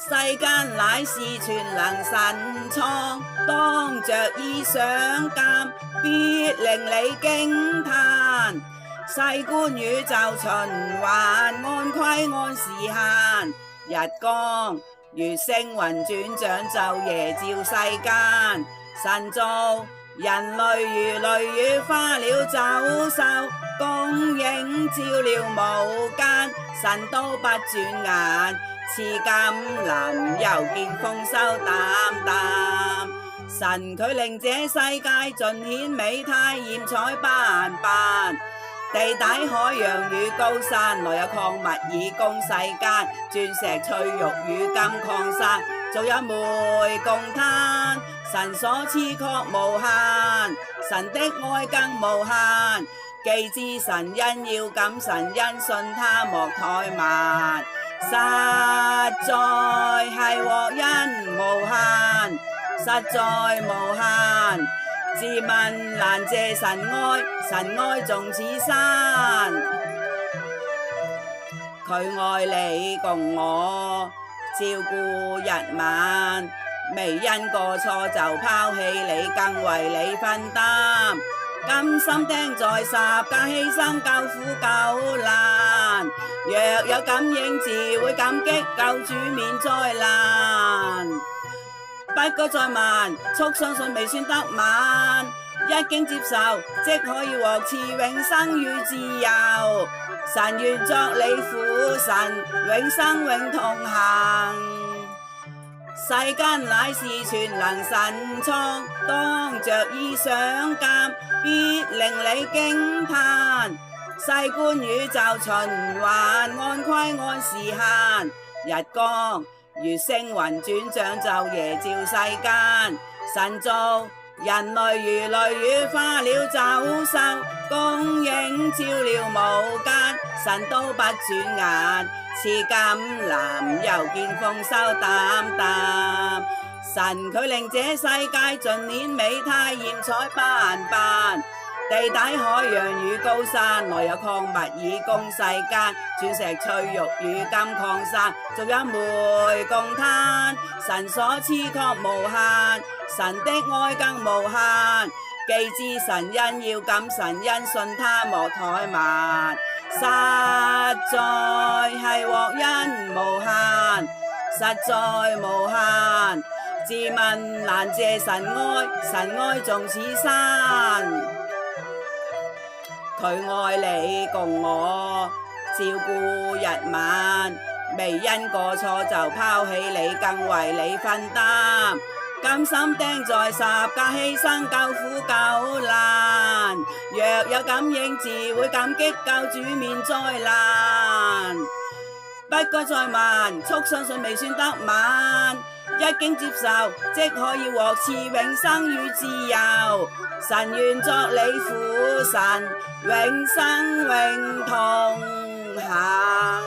世間乃是全能神創，當着意想鑑，必令你驚嘆。細觀宇宙循環，按規按時限，日光月星雲轉掌晝夜照世間。神造人類如雷雨花鳥走獸，供應照料無間。神都不轉眼，賜甘霖又見豐收擔擔。神佢令這世界盡顯美態，艷彩斑斑。地底海洋與高山，內有礦物以供世間。鑽石翠玉與金礦山，仲有煤共攤。神所賜確無限，神的愛更無限。既知神恩要感神恩，信他莫怠慢。實在係獲恩無限，實在無限。自問難謝神愛，神愛縱此山。佢愛你共我，照顧日晚，未因過錯就拋棄你，更為你分擔。甘心釘在十架犧牲，救苦救難。若有感應，自會感激救主免災難。不該再慢，速相信未算得晚。一經接受，即可以獲賜永生與自由。神願作你父神，永生永同行。世間乃是全能神創，當着意想鑑，必令你驚嘆。細觀宇宙循環，按規按時限，日光月星雲轉掌晝夜照世間。神造人類如雷雨花鳥走獸，供應照料無間。神都不轉眼，賜甘霖又見豐收擔擔。神佢令這世界盡顯美態，艷彩斑斑。地底海洋與高山，內有礦物以供世間。鑽石翠玉與金礦山，仲有煤共攤。神所賜確無限，神的愛更無限。既知神恩要感神恩，信他莫怠慢。實在係獲恩無限，實在無限。自問難謝神愛，神愛縱此山。佢愛你共我，照顧日晚，未因過錯就拋棄你，更為你分擔。甘心釘在十架犧牲，救苦救難。若有感應，自會感激救主免災難。不該再慢，速相信未算得晚。一經接受，即可以獲賜永生與自由。神願作你父神，永生永同行。